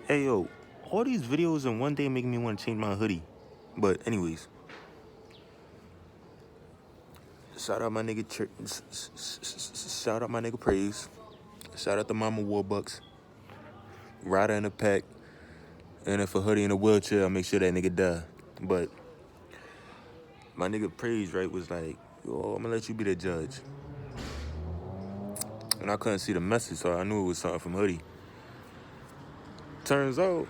Hey, yo, all these videos in one day making me want to change my hoodie. But anyways, shout out my nigga, shout out my nigga Praise. Shout out to Mama Warbucks. Rider in the pack. And if a hoodie in a wheelchair, I'll make sure that nigga die. But my nigga Praise, right, was like, yo, I'm gonna let you be the judge. And I couldn't see the message, so I knew it was something from hoodie. Turns out,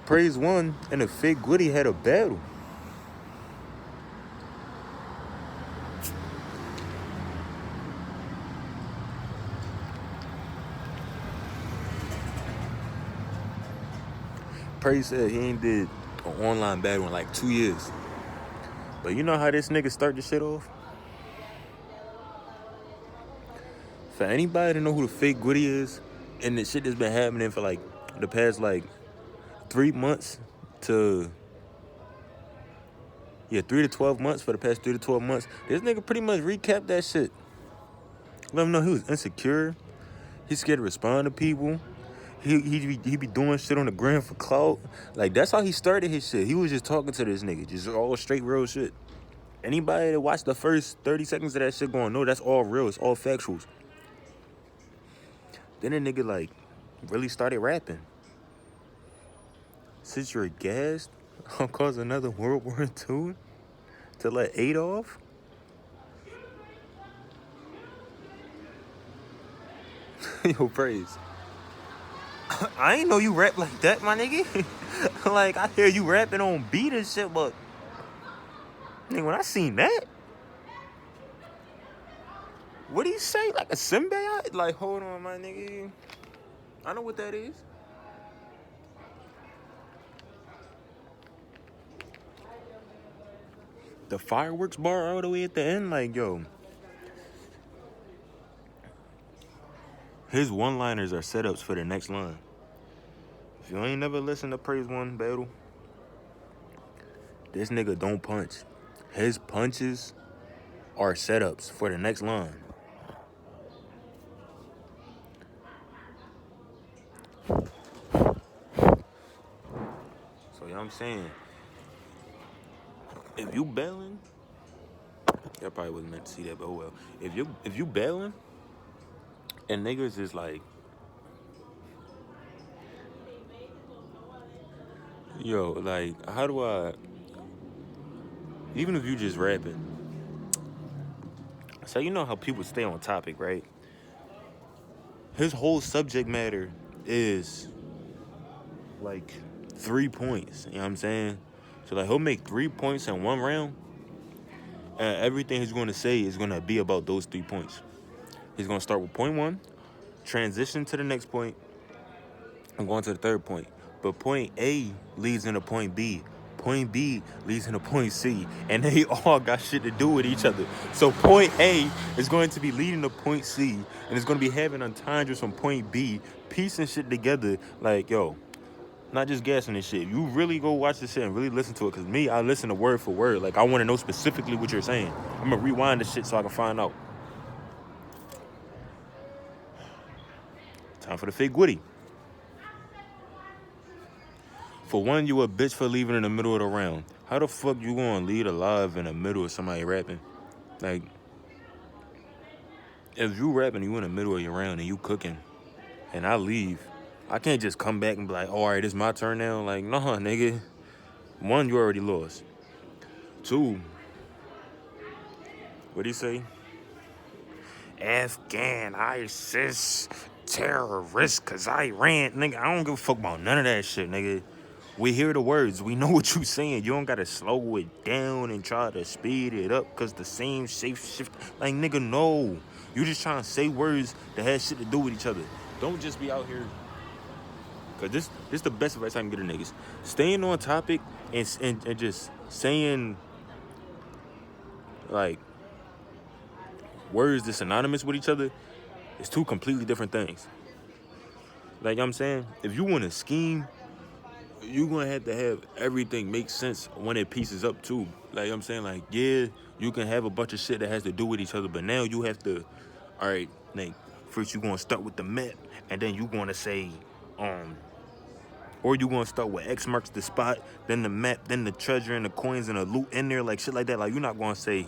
Praise won, and the fake Gwitty had a battle. Praise said he ain't did an online battle in like 2 years. But you know how this nigga start the shit off? For anybody to know who the fake Gwitty is, and the shit that's been happening for like the past like 3 months to 3 to 12 months, for the past 3 to 12 months, this nigga pretty much recapped that shit. Let him know he was insecure. He's scared to respond to people. He be doing shit on the gram for clout. Like, that's how he started his shit. He was just talking to this nigga. Just all straight real shit. Anybody that watched the first 30 seconds of that shit going, no, that's all real. It's all factuals. Then the nigga, like, really started rapping. Since you're gassed, I'll cause another World War II to let Adolf. Yo, Praise. I ain't know you rap like that, my nigga. Like, I hear you rapping on beat and shit, but nigga, when I seen that, what do you say? Like a symbiote? Like, hold on, my nigga. I know what that is. The fireworks bar all the way at the end, like, yo. His one-liners are setups for the next line. If you ain't never listened to Praise One battle, this nigga don't punch. His punches are setups for the next line. So, you know what I'm saying? If you bailing, I probably wasn't meant to see that, but oh well. If you bailing, and niggas is like, yo, like, how do I, even if you just rapping, so you know how people stay on topic, right? His whole subject matter is like 3 points, you know what I'm saying? So like, he'll make 3 points in one round, and everything he's going to say is going to be about those 3 points. He's going to start with point 1, transition to the next point, and go on to the third point. But point A leads into point B. Point B leads into point C. And they all got shit to do with each other. So point A is going to be leading to point C. And it's going to be having entendres from point B, piecing shit together. Like, yo, not just guessing this shit. You really go watch this shit and really listen to it. Because me, I listen to word for word. Like, I want to know specifically what you're saying. I'm going to rewind this shit so I can find out. Time for the fake Gwitty. For one, you a bitch for leaving in the middle of the round. How the fuck you gonna lead alive in the middle of somebody rapping? Like, if you rapping, you in the middle of your round and you cooking, and I leave, I can't just come back and be like, oh, all right, it's my turn now. Like, nah, nigga. One, you already lost. Two, what'd he say? Afghan, ISIS, terrorists, cause I ran. Nigga, I don't give a fuck about none of that shit, nigga. We hear the words. We know what you saying. You don't gotta slow it down and try to speed it up because the same shape shift. Like, nigga, no. You just trying to say words that have shit to do with each other. Don't just be out here. Because this the best advice I can get to niggas. Staying on topic and just saying, like, words that's synonymous with each other is two completely different things. Like, you know what I'm saying? If you want to scheme, you're going to have everything make sense when it pieces up, too. Like, you know what I'm saying? Like, yeah, you can have a bunch of shit that has to do with each other, but now you have to, all right, like, first you're going to start with the map, and then you're going to say, Or you gonna start with X marks the spot, then the map, then the treasure and the coins and the loot in there, like shit like that. Like you're not gonna say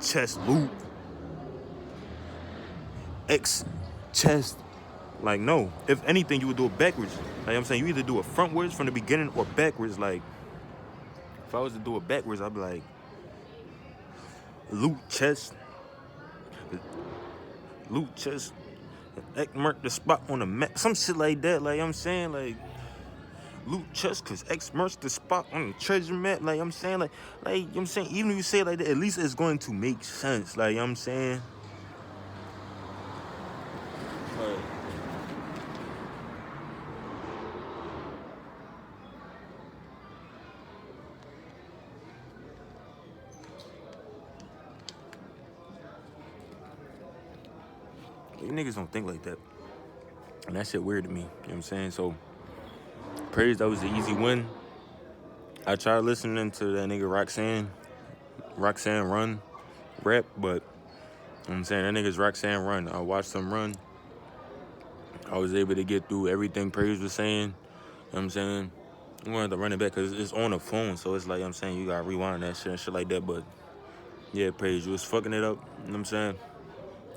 chest loot, X chest. Like no. If anything, you would do it backwards. Like I'm saying, you either do it frontwards from the beginning or backwards. Like if I was to do it backwards, I'd be like loot chest, X mark the spot on the map, some shit like that. Like I'm saying, like loot chest cause X marks the spot on the treasure map. Like I'm saying, I'm saying, even if you say it like that, at least it's going to make sense. Like I'm saying, like, you niggas don't think like that, and that shit weird to me. You know what I'm saying? So praise, that was an easy win. I tried listening to that nigga Roxanne run rap, but you know what I'm saying, that nigga's Roxanne run. I watched him run. I was able to get through everything Praise was saying. You know what I'm saying? I'm going to run it back because it's on the phone, so it's like I'm saying, you got to rewind that shit and shit like that. But yeah, Praise, you was fucking it up. You know what I'm saying?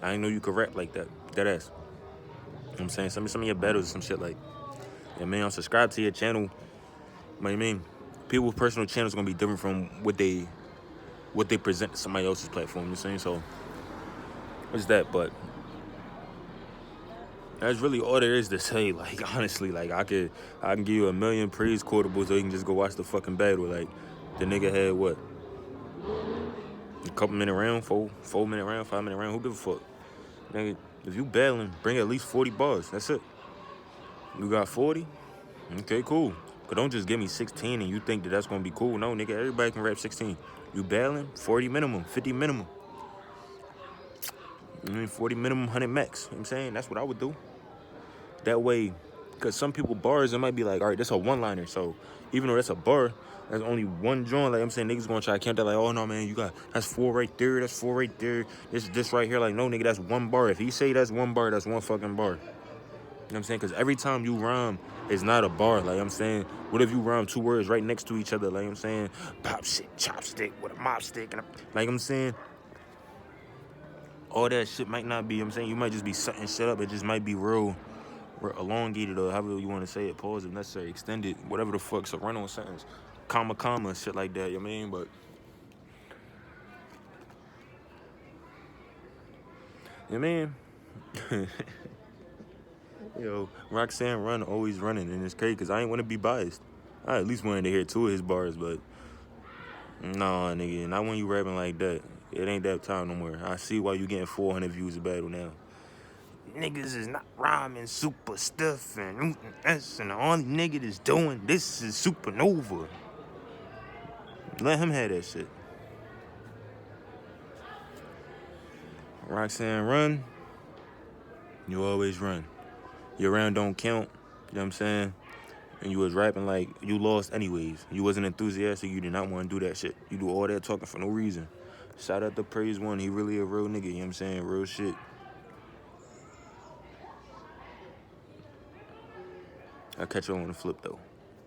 I didn't know you could rap like that. Dead ass. You know what I'm saying? Some of your battles, some shit like, yeah, man, I'm subscribed to your channel. What you mean? People with personal channels gonna be different from what they present to somebody else's platform. You know what I'm saying? So what's that? But that's really all there is to say. Like honestly, like I can give you a million Praise quotables, so you can just go watch the fucking battle. Like the nigga had what, a couple minute round, 4-minute round, 5-minute round. Who give a fuck? Nigga, if you battling, bring at least 40 bars. That's it. You got 40? Okay, cool. But don't just give me 16 and you think that that's gonna be cool. No, nigga, everybody can rap 16. You battling, 40 minimum, 50 minimum. 40 minimum, 100 max. You know what I'm saying? That's what I would do. That way, because some people bars, it might be like, all right, that's a one-liner. So even though that's a bar, that's only one joint. Like I'm saying, niggas gonna try to count that like, oh no, man, you got, that's 4 right there, that's 4 right there. This right here, like, no, nigga, that's one bar. If he say that's one bar, that's one fucking bar. You know what I'm saying? Because every time you rhyme, it's not a bar. Like I'm saying, what if you rhyme 2 words right next to each other? Like I'm saying, pop shit, chopstick with a mop stick. And like I'm saying, all that shit might not be, you know what I'm saying, you might just be setting shit up. It just might be real elongated or however you want to say it, pause if necessary, extended, whatever the fuck, so run on sentence, comma, shit like that, you know what I mean? But, you know what I mean? Yo, Roxanne run, always running, and it's crazy, because I ain't want to be biased. I at least wanted to hear 2 of his bars, but, nah, nigga, not when you rapping like that. It ain't that time no more. I see why you getting 400 views a battle now. Niggas is not rhyming super stuff and the only nigga that's doing this is Supernova. Let him have that shit. Roxanne run, you always run. Your round don't count, you know what I'm saying? And you was rapping like you lost anyways. You wasn't enthusiastic, you did not want to do that shit. You do all that talking for no reason. Shout out to Praise One, he really a real nigga, you know what I'm saying? Real shit. I'll catch you on the flip though.